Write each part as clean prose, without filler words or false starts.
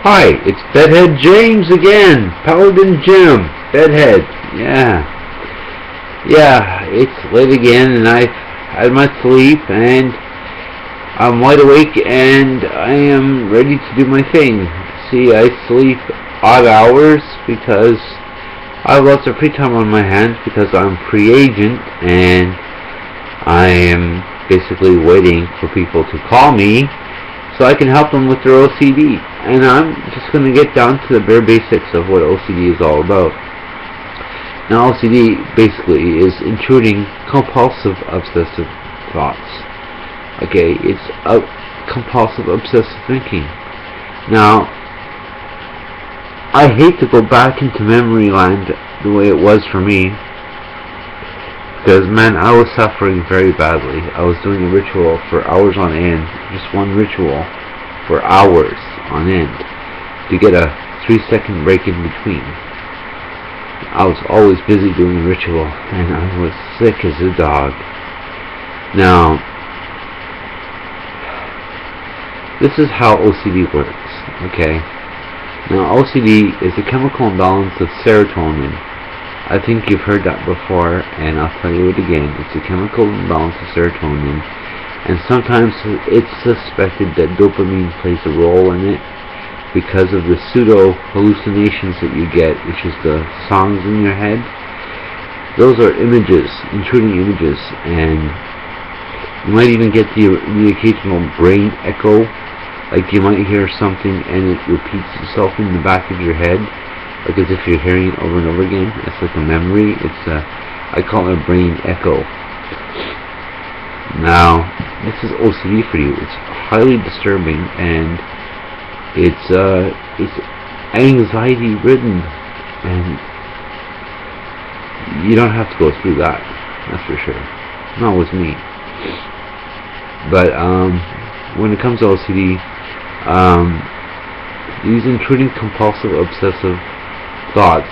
Hi, it's Bedhead James again. Paladin Jim. Bedhead. Yeah, it's late again and I've had my sleep and I'm wide awake and I am ready to do my thing. See, I sleep odd hours because I have lots of free time on my hands because I'm free agent and I am basically waiting for people to call me so I can help them with their OCD. And I'm just going to get down to the bare basics of what OCD is all about. Now, OCD basically is intruding compulsive obsessive thoughts. Okay, it's compulsive obsessive thinking. Now, I hate to go back into memory land the way it was for me, because man, I was suffering very badly. I was doing a ritual for hours on end, just one ritual for hours on end, to get a 3-second break in between. I was always busy doing a ritual, and I was sick as a dog. Now, this is how OCD works, okay? Now, OCD is a chemical imbalance of serotonin. I think you've heard that before, and I'll tell you it again. It's a chemical imbalance of serotonin, and sometimes it's suspected that dopamine plays a role in it because of the pseudo hallucinations that you get, which is the songs in your head. Those are images, intruding images, and you might even get the occasional brain echo, like you might hear something and it repeats itself in the back of your head, like as if you're hearing it over and over again. It's like a memory. I call it a brain echo. Now, this is OCD for you. It's highly disturbing and it's anxiety ridden, and you don't have to go through that. That's for sure. Not with me. But when it comes to OCD, these intruding compulsive obsessive thoughts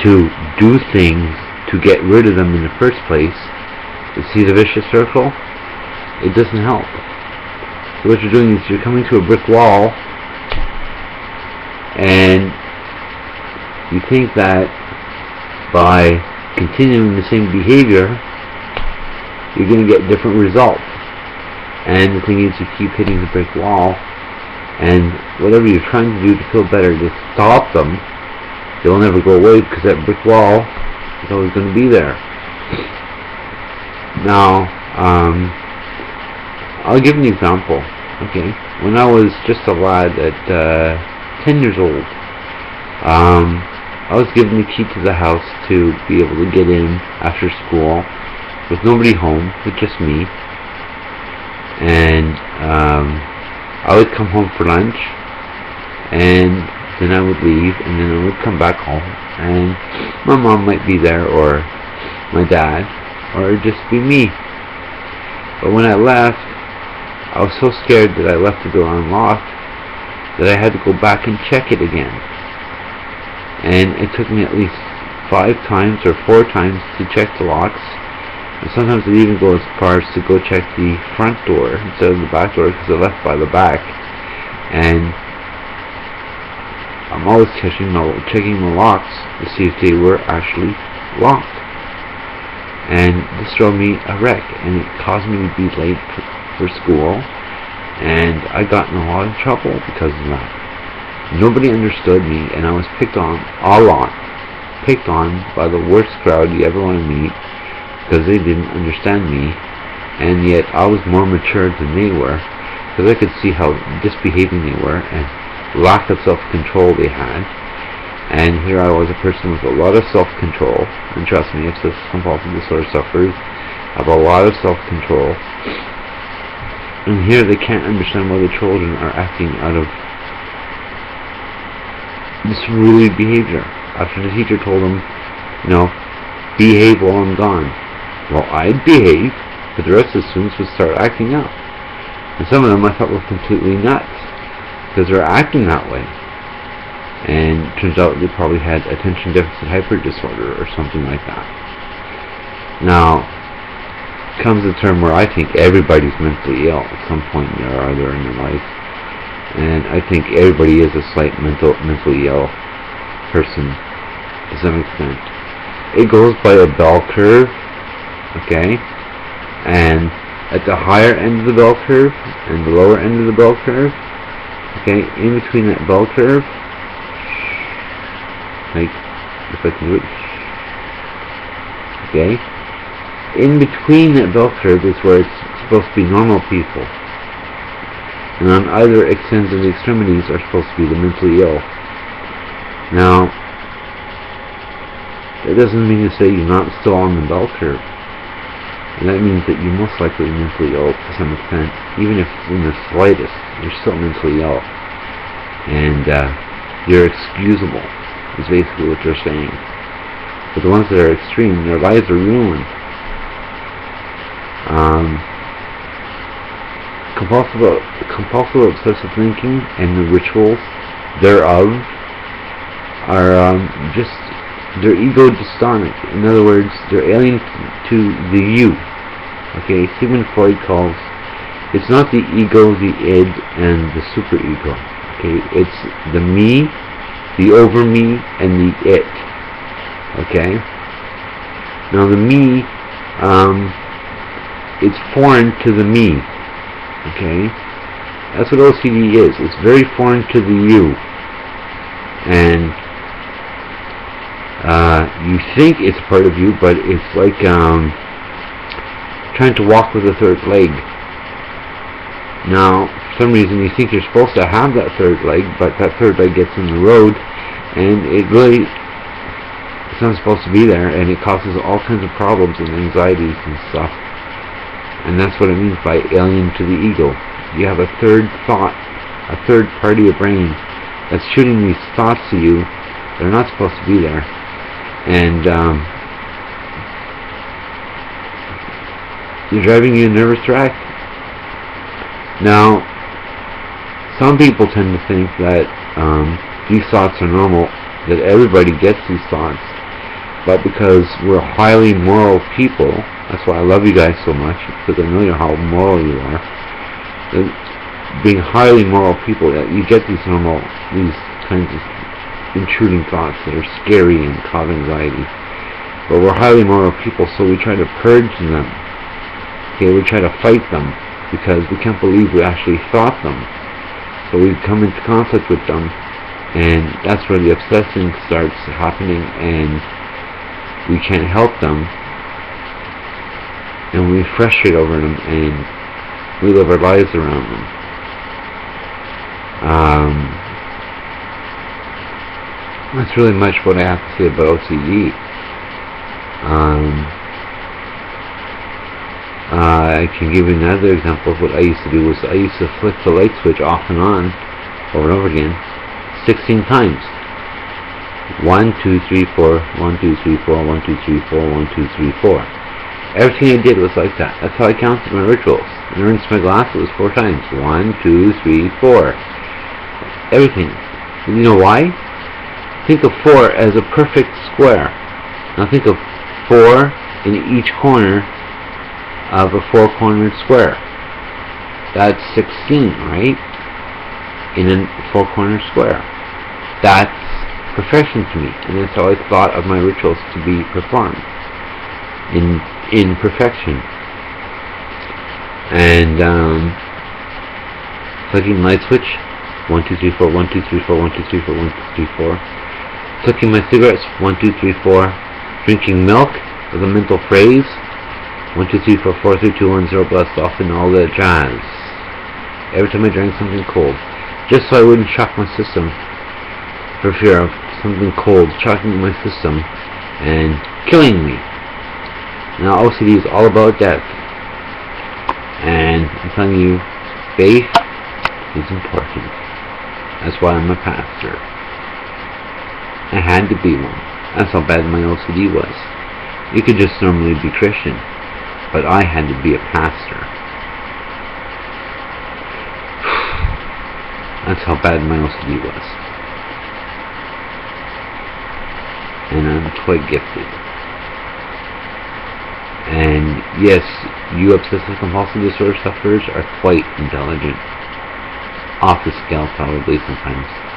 to do things to get rid of them in the first place, you see the vicious circle? It doesn't help. So what you're doing is you're coming to a brick wall and you think that by continuing the same behavior you're going to get different results. And the thing is, you keep hitting the brick wall, and whatever you're trying to do to feel better to stop them, they'll never go away because that brick wall is always going to be there. Now, I'll give an example. Okay, when I was just a lad at 10 years old, I was given the key to the house to be able to get in after school with nobody home, with just me. And I would come home for lunch, and then I would leave, and then I would come back home, and my mom might be there, or my dad, or it'd just be me. But when I left, I was so scared that I left the door unlocked that I had to go back and check it again. And it took me at least 5 times or 4 times to check the locks. And sometimes I'd even go as far as to go check the front door instead of the back door because I left by the back. And I'm always checking the locks to see if they were actually locked. And this drove me a wreck, and it caused me to be late for school, and I got in a lot of trouble because of that. Nobody understood me, and I was picked on a lot. Picked on by the worst crowd you ever want to meet, because they didn't understand me, and yet I was more mature than they were, because I could see how disbehaving they were, and lack of self-control they had. And here I was, a person with a lot of self-control, and trust me, obsessive-compulsive disorder sufferers have a lot of self-control, and here they can't understand why the children are acting out of this really behavior. After the teacher told them, behave while I'm gone. Well, I'd behave, but the rest of the students would start acting out. And some of them I thought were completely nuts, because they're acting that way. And it turns out they probably had attention deficit hyper disorder or something like that. Now, comes a term where I think everybody's mentally ill at some point or other in their life. and I think everybody is a slight mentally ill person to some extent. It goes by a bell curve, okay, and at the higher end of the bell curve and the lower end of the bell curve, okay, in between that bell curve, like, if I can do it, okay, in between that bell curve is where it's supposed to be normal people, and on either ends of the extremities are supposed to be the mentally ill. Now, that doesn't mean to say you're not still on the bell curve. And that means that you're most likely mentally ill to some extent. Even if in the slightest, you're still mentally ill. And you're excusable, is basically what you're saying. But the ones that are extreme, their lives are ruined. Compulsive obsessive thinking and the rituals thereof are just, they're ego dystonic. In other words, they're alien to the you. Okay, Sigmund Freud calls, it's not the ego, the id, and the superego. Okay, it's the me, the over me, and the it. Okay? Now the me, it's foreign to the me. Okay? That's what OCD is. It's very foreign to the you. And you think it's part of you, but it's like trying to walk with a third leg. Now, for some reason, you think you're supposed to have that third leg, but that third leg gets in the road, and it's not supposed to be there, and it causes all kinds of problems and anxieties and stuff. And that's what it means by alien to the ego. You have a third thought, a third part of your brain that's shooting these thoughts to you that are not supposed to be there. And you're driving you a nervous wreck. Now, some people tend to think that these thoughts are normal, that everybody gets these thoughts, but because we're highly moral people, that's why I love you guys so much, because I know how moral you are. Being highly moral people, you get these kinds of intruding thoughts that are scary and cause anxiety. But we're highly moral people, so we try to purge them. Okay, we try to fight them because we can't believe we actually thought them. So we come into conflict with them, and that's where the obsessing starts happening, and we can't help them, and we frustrate over them, and we live our lives around them. That's really much what I have to say about OCD. I can give you another example of what I used to do. Was I used to flick the light switch off and on over and over again 16 times. 1, 2, 3, 4, 1, 2, 3, 4, 1, 2, 3, 4, 1, 2, 3, 4. Everything I did was like that. That's how I counted my rituals. And I rinsed my glass, it was 4 times. 1, 2, 3, 4. Everything. And you know why? Think of 4 as a perfect square. Now think of 4 in each corner of a 4-cornered square. That's 16, right? In a 4-cornered square. That's perfection to me, and that's how I thought of my rituals to be performed in perfection. And flicking light switch, 1, 2, 3, 4, 1, 2, 3, 4, 1, 2, 3, 4, 1, 2, 3, 4. Flicking my cigarettes, 1, 2, 3, 4. Drinking milk with a mental phrase, 1, 2, 3, 4, 4, 3, 2, 1, 0, blast off, and all that jazz. Every time I drank something cold, just so I wouldn't shock my system, for fear of something cold shocking my system and killing me. Now OCD is all about death, and I'm telling you, faith is important. That's why I'm a pastor. I had to be one. That's how bad my OCD was. You could just normally be Christian, but I had to be a pastor. That's how bad my OCD was. And I'm quite gifted. And yes, you obsessive-compulsive disorder sufferers are quite intelligent. off the scale probably sometimes.